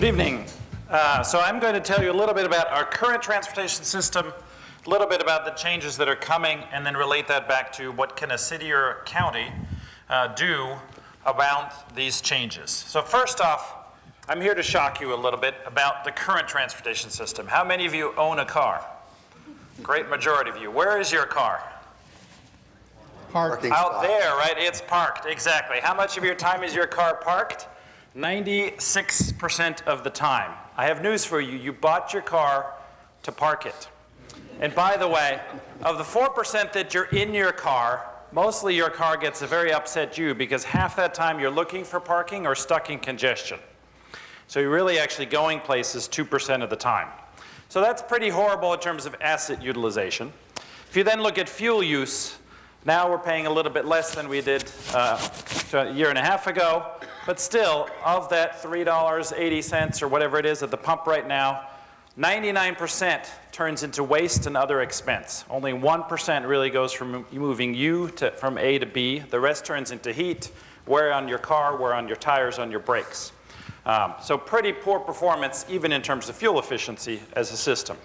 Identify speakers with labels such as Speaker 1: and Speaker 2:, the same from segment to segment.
Speaker 1: Good evening. So I'm going to tell you a little bit about our current transportation system, a little bit about the changes that are coming, and then relate that back to what can a city or a county do about these changes. So first off, I'm here to shock you a little bit about the current transportation system. How many of you own a car? Great majority of you. Where is your car?
Speaker 2: Parked.
Speaker 1: Out there, right? It's parked, exactly. How much of your time is your car parked? 96% of the time. I have news for you. You bought your car to park it. And by the way, of the 4% that you're in your car, mostly your car gets a very upset you because half that time you're looking for parking or stuck in congestion. So you're really actually going places 2% of the time. So that's pretty horrible in terms of asset utilization. If you then look at fuel use, now we're paying a little bit less than we did a year and a half ago, but still, of that $3.80 or whatever it is at the pump right now, 99% turns into waste and other expense. Only 1% really goes from moving you from A to B. The rest turns into heat, wear on your car, wear on your tires, on your brakes. So pretty poor performance, even in terms of fuel efficiency as a system.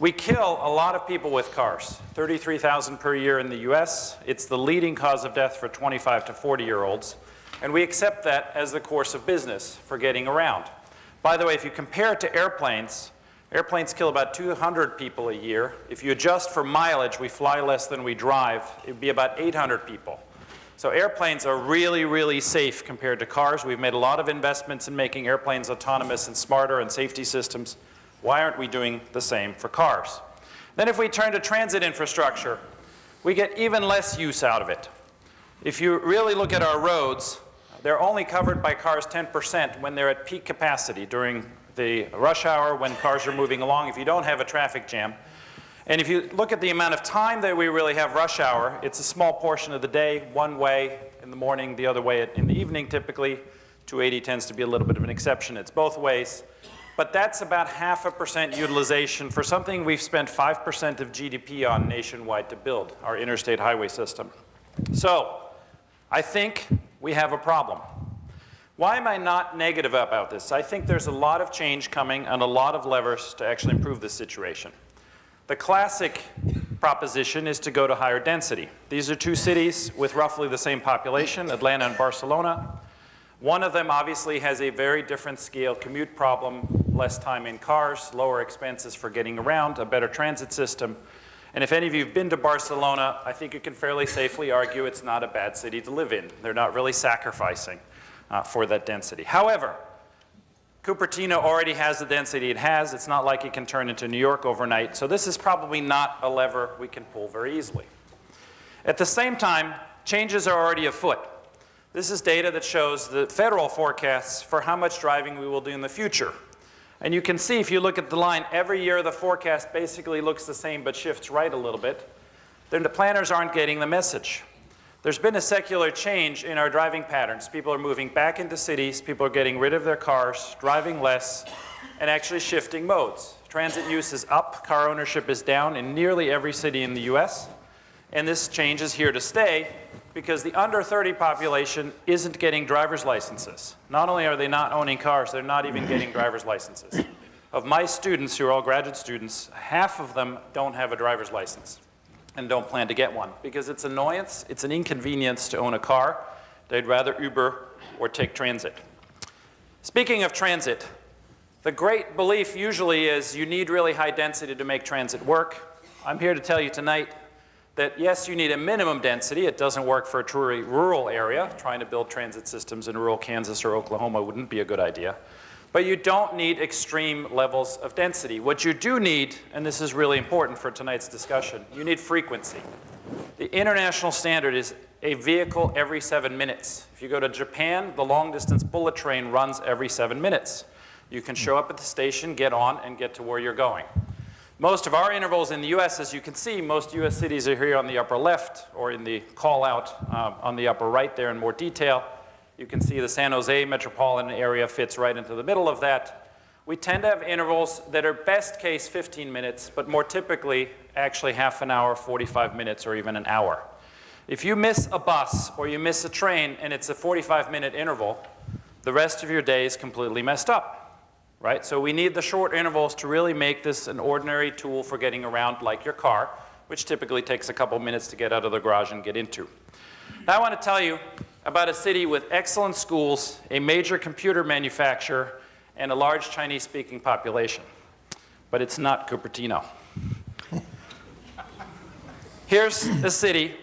Speaker 1: We kill a lot of people with cars, 33,000 per year in the US. It's the leading cause of death for 25 to 40-year-olds. And we accept that as the course of business for getting around. By the way, if you compare it to airplanes, airplanes kill about 200 people a year. If you adjust for mileage, we fly less than we drive. It would be about 800 people. So airplanes are really, really safe compared to cars. We've made a lot of investments in making airplanes autonomous and smarter and safety systems. Why aren't we doing the same for cars? Then if we turn to transit infrastructure, we get even less use out of it. If you really look at our roads, they're only covered by cars 10% when they're at peak capacity during the rush hour when cars are moving along, if you don't have a traffic jam. And if you look at the amount of time that we really have rush hour, it's a small portion of the day, one way in the morning, the other way in the evening typically. 280 tends to be a little bit of an exception. It's both ways. But that's about 0.5% utilization for something we've spent 5% of GDP on nationwide to build, our interstate highway system. So I think we have a problem. Why am I not negative about this? I think there's a lot of change coming and a lot of levers to actually improve this situation. The classic proposition is to go to higher density. These are two cities with roughly the same population, Atlanta and Barcelona. One of them obviously has a very different scale commute problem, less time in cars, lower expenses for getting around, a better transit system. And if any of you have been to Barcelona, I think you can fairly safely argue it's not a bad city to live in. They're not really sacrificing for that density. However, Cupertino already has the density it has. It's not like it can turn into New York overnight. So this is probably not a lever we can pull very easily. At the same time, changes are already afoot. This is data that shows the federal forecasts for how much driving we will do in the future. And you can see, if you look at the line, every year the forecast basically looks the same but shifts right a little bit. Then the planners aren't getting the message. There's been a secular change in our driving patterns. People are moving back into cities, people are getting rid of their cars, driving less, and actually shifting modes. Transit use is up, car ownership is down in nearly every city in the US. And this change is here to stay because the under 30 population isn't getting driver's licenses. Not only are they not owning cars, they're not even getting driver's licenses. Of my students, who are all graduate students, half of them don't have a driver's license and don't plan to get one because it's annoyance, it's an inconvenience to own a car. They'd rather Uber or take transit. Speaking of transit, the great belief usually is you need really high density to make transit work. I'm here to tell you tonight that yes, you need a minimum density. It doesn't work for a truly rural area. Trying to build transit systems in rural Kansas or Oklahoma wouldn't be a good idea. But you don't need extreme levels of density. What you do need, and this is really important for tonight's discussion, you need frequency. The international standard is a vehicle every 7 minutes. If you go to Japan, the long-distance bullet train runs every 7 minutes. You can show up at the station, get on, and get to where you're going. Most of our intervals in the US, as you can see, most US cities are here on the upper left or in the call-out on the upper right there in more detail. You can see the San Jose metropolitan area fits right into the middle of that. We tend to have intervals that are best case 15 minutes, but more typically actually half an hour, 45 minutes, or even an hour. If you miss a bus or you miss a train and it's a 45-minute interval, the rest of your day is completely messed up. right? So we need the short intervals to really make this an ordinary tool for getting around like your car, which typically takes a couple minutes to get out of the garage and get into. Now I want to tell you about a city with excellent schools, a major computer manufacturer, and a large Chinese-speaking population. But it's not Cupertino. Here's a city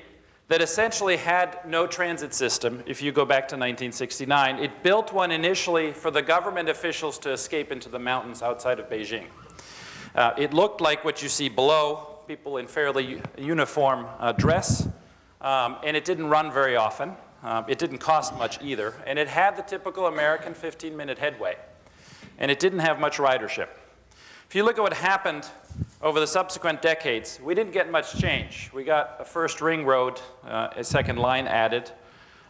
Speaker 1: that essentially had no transit system if you go back to 1969. It built one initially for the government officials to escape into the mountains outside of Beijing. It looked like what you see below, people in fairly uniform dress, and it didn't run very often. It didn't cost much either, and it had the typical American 15-minute headway, and it didn't have much ridership. If you look at what happened over the subsequent decades, we didn't get much change. We got a first ring road, a second line added,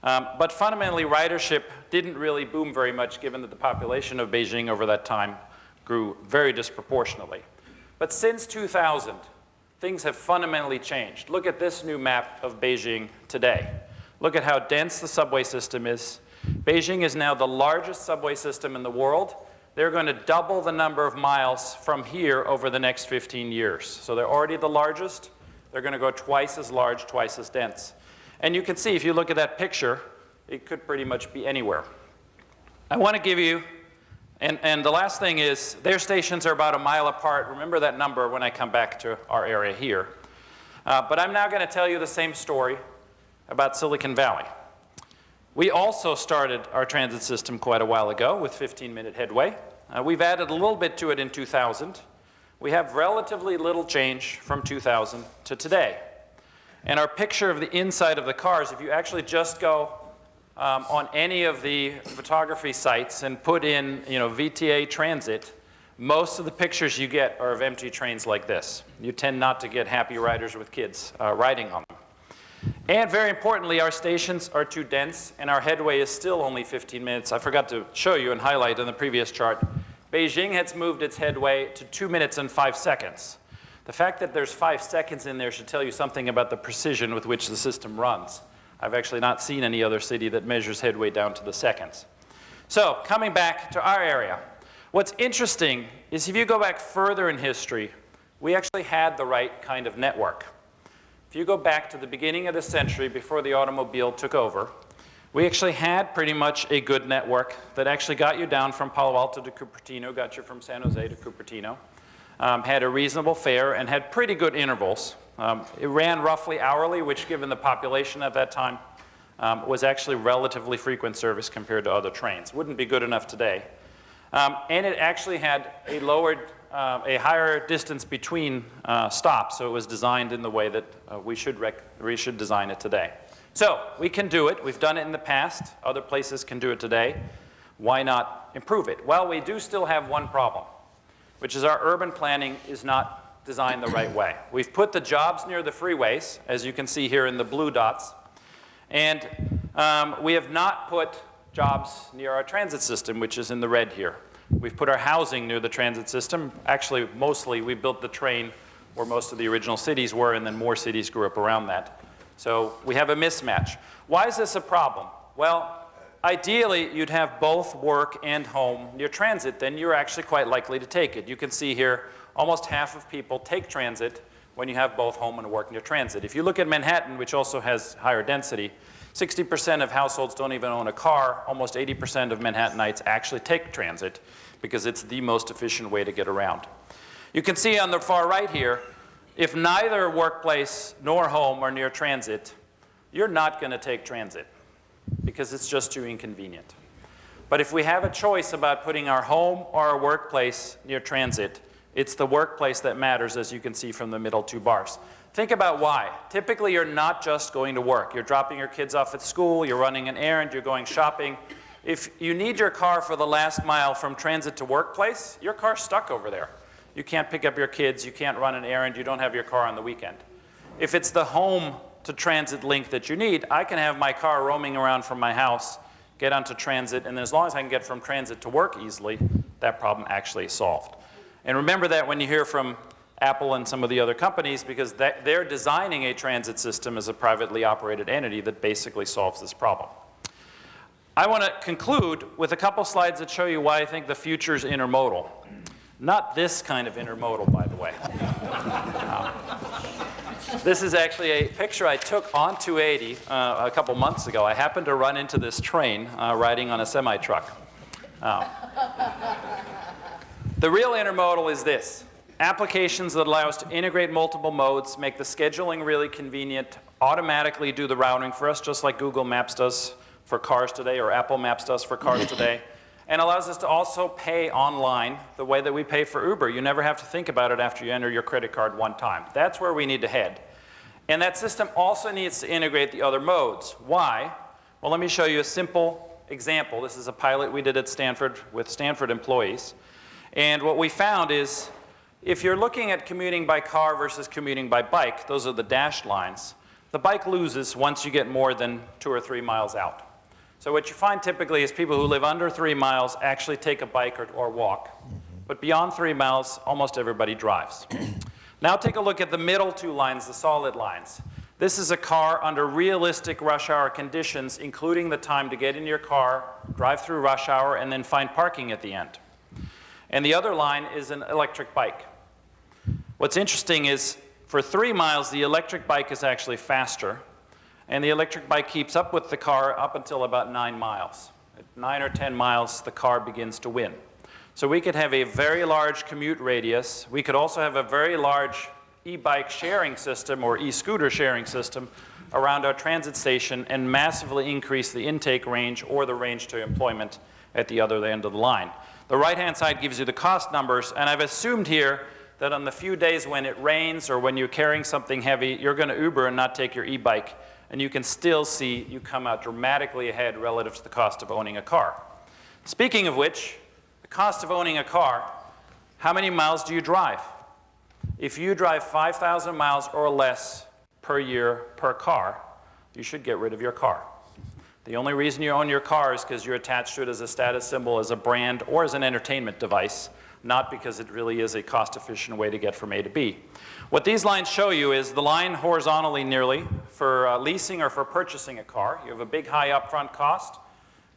Speaker 1: but fundamentally ridership didn't really boom very much given that the population of Beijing over that time grew very disproportionately. But since 2000, things have fundamentally changed. Look at this new map of Beijing today. Look at how dense the subway system is. Beijing is now the largest subway system in the world. They're going to double the number of miles from here over the next 15 years. So they're already the largest. They're going to go twice as large, twice as dense. And you can see, if you look at that picture, it could pretty much be anywhere. I want to give you, and the last thing is, their stations are about a mile apart. Remember that number when I come back to our area here. But I'm now going to tell you the same story about Silicon Valley. We also started our transit system quite a while ago with 15-minute headway. We've added a little bit to it in 2000. We have relatively little change from 2000 to today. And our picture of the inside of the cars, if you actually just go on any of the photography sites and put in, VTA transit, most of the pictures you get are of empty trains like this. You tend not to get happy riders with kids riding on them. And very importantly, our stations are too dense, and our headway is still only 15 minutes. I forgot to show you and highlight in the previous chart. Beijing has moved its headway to 2 minutes and 5 seconds. The fact that there's 5 seconds in there should tell you something about the precision with which the system runs. I've actually not seen any other city that measures headway down to the seconds. So, coming back to our area, what's interesting is if you go back further in history, we actually had the right kind of network. If you go back to the beginning of the century before the automobile took over, we actually had pretty much a good network that actually got you down from Palo Alto to Cupertino, got you from San Jose to Cupertino, had a reasonable fare, and had pretty good intervals. It ran roughly hourly, which given the population at that time was actually relatively frequent service compared to other trains. Wouldn't be good enough today. And it actually had a higher distance between stops, so it was designed in the way that we should design it today. So we can do it. We've done it in the past. Other places can do it today. Why not improve it? Well, we do still have one problem, which is our urban planning is not designed the right way. We've put the jobs near the freeways, as you can see here in the blue dots, and we have not put jobs near our transit system, which is in the red here. We've put our housing near the transit system. Actually, mostly, we built the train where most of the original cities were, and then more cities grew up around that. So we have a mismatch. Why is this a problem? Well, ideally, you'd have both work and home near transit. Then you're actually quite likely to take it. You can see here, almost half of people take transit when you have both home and work near transit. If you look at Manhattan, which also has higher density, 60% of households don't even own a car. Almost 80% of Manhattanites actually take transit because it's the most efficient way to get around. You can see on the far right here, if neither workplace nor home are near transit, you're not going to take transit because it's just too inconvenient. But if we have a choice about putting our home or our workplace near transit, it's the workplace that matters, as you can see from the middle two bars. Think about why. Typically, you're not just going to work. You're dropping your kids off at school, you're running an errand, you're going shopping. If you need your car for the last mile from transit to workplace, your car's stuck over there. You can't pick up your kids, you can't run an errand, you don't have your car on the weekend. If it's the home to transit link that you need, I can have my car roaming around from my house, get onto transit, and as long as I can get from transit to work easily, that problem actually is solved. And remember that when you hear from Apple and some of the other companies, because they're designing a transit system as a privately operated entity that basically solves this problem. I want to conclude with a couple slides that show you why I think the future is intermodal. Not this kind of intermodal, by the way. This is actually a picture I took on 280 a couple months ago. I happened to run into this train riding on a semi-truck. The real intermodal is this. Applications that allow us to integrate multiple modes, make the scheduling really convenient, automatically do the routing for us, just like Google Maps does for cars today, or Apple Maps does for cars today, and allows us to also pay online the way that we pay for Uber. You never have to think about it after you enter your credit card one time. That's where we need to head. And that system also needs to integrate the other modes. Why? Well, let me show you a simple example. This is a pilot we did at Stanford with Stanford employees. And what we found is, if you're looking at commuting by car versus commuting by bike, those are the dashed lines, the bike loses once you get more than 2 or 3 miles out. So what you find typically is people who live under 3 miles actually take a bike or walk. But beyond 3 miles, almost everybody drives. Now take a look at the middle 2 lines, the solid lines. This is a car under realistic rush hour conditions, including the time to get in your car, drive through rush hour, and then find parking at the end. And the other line is an electric bike. What's interesting is, for 3 miles, the electric bike is actually faster, and the electric bike keeps up with the car up until about 9 miles. At 9 or 10 miles, the car begins to win. So we could have a very large commute radius. We could also have a very large e-bike sharing system or e-scooter sharing system around our transit station and massively increase the intake range or the range to employment at the other end of the line. The right-hand side gives you the cost numbers, and I've assumed here that on the few days when it rains or when you're carrying something heavy, you're going to Uber and not take your e-bike, and you can still see you come out dramatically ahead relative to the cost of owning a car. Speaking of which, the cost of owning a car, how many miles do you drive? If you drive 5,000 miles or less per year per car, you should get rid of your car. The only reason you own your car is because you're attached to it as a status symbol, as a brand, or as an entertainment device, not because it really is a cost-efficient way to get from A to B. What these lines show you is the line horizontally nearly for leasing or for purchasing a car. You have a big high upfront cost.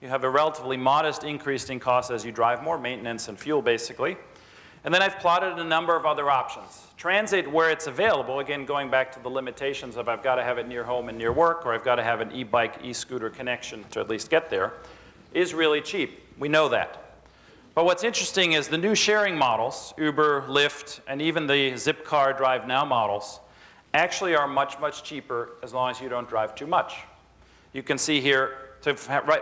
Speaker 1: You have a relatively modest increase in cost as you drive more, maintenance and fuel basically. And then I've plotted a number of other options. Transit, where it's available, again going back to the limitations of I've got to have it near home and near work, or I've got to have an e-bike, e-scooter connection to at least get there, is really cheap. We know that. But what's interesting is the new sharing models, Uber, Lyft, and even the Zipcar Drive Now models, actually are much, much cheaper as long as you don't drive too much. You can see here, to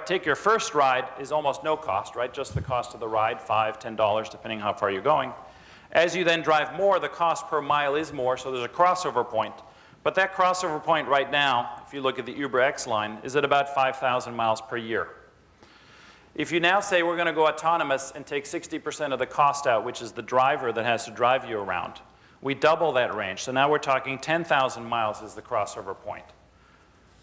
Speaker 1: take your first ride is almost no cost, right? Just the cost of the ride, $5, $10, depending on how far you're going. As you then drive more, the cost per mile is more, so there's a crossover point. But that crossover point right now, if you look at the Uber X line, is at about 5,000 miles per year. If you now say we're going to go autonomous and take 60% of the cost out, which is the driver that has to drive you around, we double that range. So now we're talking 10,000 miles is the crossover point.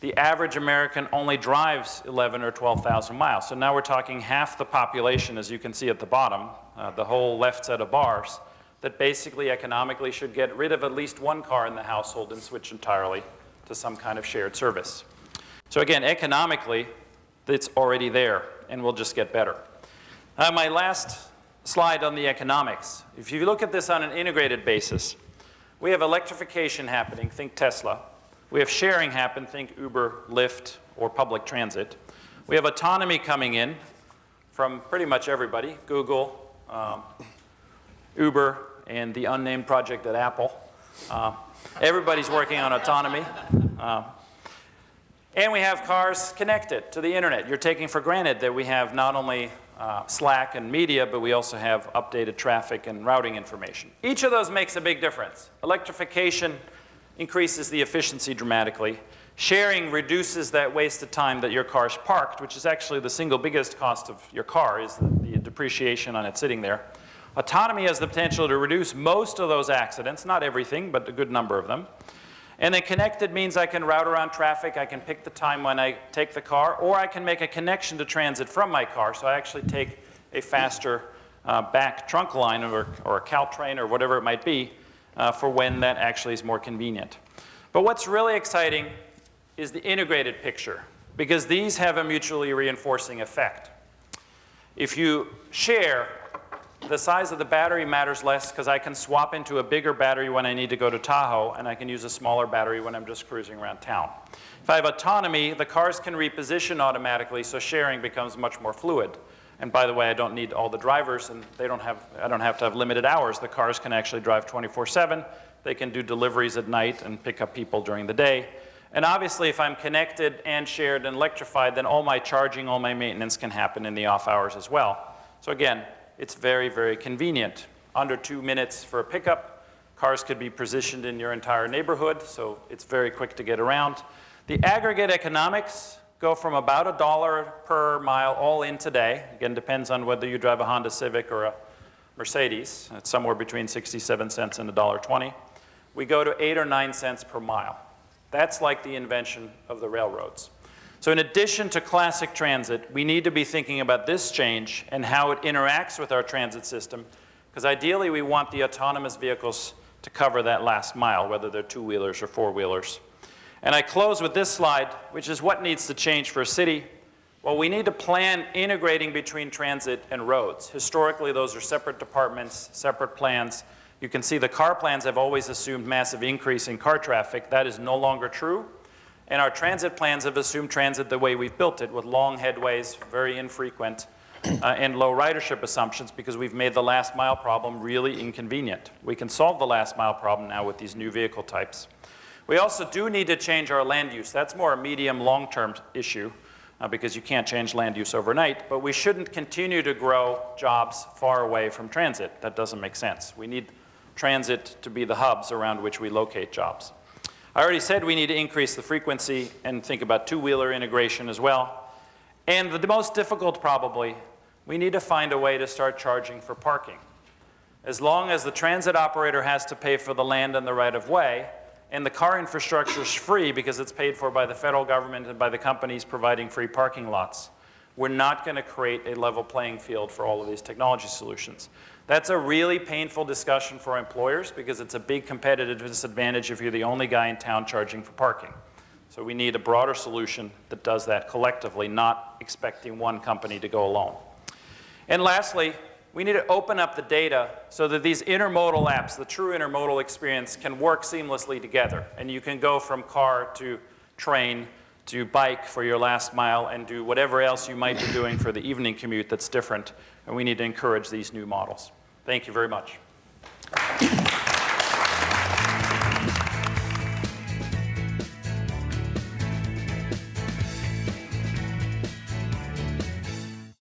Speaker 1: The average American only drives 11 or 12,000 miles. So now we're talking half the population, as you can see at the bottom, the whole left set of bars, that basically economically should get rid of at least one car in the household and switch entirely to some kind of shared service. So again, economically, it's already there, and will just get better. My last slide on the economics. If you look at this on an integrated basis, we have electrification happening, think Tesla. We have sharing happen, think Uber, Lyft, or public transit. We have autonomy coming in from pretty much everybody, Google, Uber, and the unnamed project at Apple. Everybody's working on autonomy. And we have cars connected to the internet. You're taking for granted that we have not only Slack and media, but we also have updated traffic and routing information. Each of those makes a big difference. Electrification increases the efficiency dramatically. Sharing reduces that wasted time that your car's parked, which is actually the single biggest cost of your car, is the depreciation on it sitting there. Autonomy has the potential to reduce most of those accidents, not everything, but a good number of them. And then connected means I can route around traffic, I can pick the time when I take the car, or I can make a connection to transit from my car, so I actually take a faster back trunk line or a Caltrain or whatever it might be for when that actually is more convenient. But what's really exciting is the integrated picture. because these have a mutually reinforcing effect. If you share, the size of the battery matters less because I can swap into a bigger battery when I need to go to Tahoe, and I can use a smaller battery when I'm just cruising around town. If I have autonomy, the cars can reposition automatically, so sharing becomes much more fluid. And by the way, I don't need all the drivers, and I don't have to have limited hours. The cars can actually drive 24/7. They can do deliveries at night and pick up people during the day. And obviously, if I'm connected and shared and electrified, then all my charging, all my maintenance can happen in the off hours as well. So again, it's very, very convenient. Under 2 minutes for a pickup. Cars could be positioned in your entire neighborhood, so it's very quick to get around. The aggregate economics go from about $1 per mile all in today. Again, depends on whether you drive a Honda Civic or a Mercedes. It's somewhere between 67 cents and $1.20. We go to 8 or 9 cents per mile. That's like the invention of the railroads. So in addition to classic transit, we need to be thinking about this change and how it interacts with our transit system, because ideally we want the autonomous vehicles to cover that last mile, whether they're two-wheelers or four-wheelers. And I close with this slide, which is what needs to change for a city. Well, we need to plan integrating between transit and roads. Historically, those are separate departments, separate plans. You can see the car plans have always assumed massive increase in car traffic. That is no longer true. And our transit plans have assumed transit the way we've built it, with long headways, very infrequent, and low ridership assumptions, because we've made the last mile problem really inconvenient. We can solve the last mile problem now with these new vehicle types. We also do need to change our land use. That's more a medium, long-term issue, because you can't change land use overnight, but we shouldn't continue to grow jobs far away from transit. That doesn't make sense. We need transit to be the hubs around which we locate jobs. I already said we need to increase the frequency and think about two-wheeler integration as well. And the most difficult, probably, we need to find a way to start charging for parking. As long as the transit operator has to pay for the land and the right-of-way, and the car infrastructure is free because it's paid for by the federal government and by the companies providing free parking lots, we're not going to create a level playing field for all of these technology solutions. That's a really painful discussion for employers because it's a big competitive disadvantage if you're the only guy in town charging for parking. So we need a broader solution that does that collectively, not expecting one company to go alone. And lastly, we need to open up the data so that these intermodal apps, the true intermodal experience, can work seamlessly together. And you can go from car to train to bike for your last mile and do whatever else you might be doing for the evening commute that's different. And we need to encourage these new models. Thank you very much.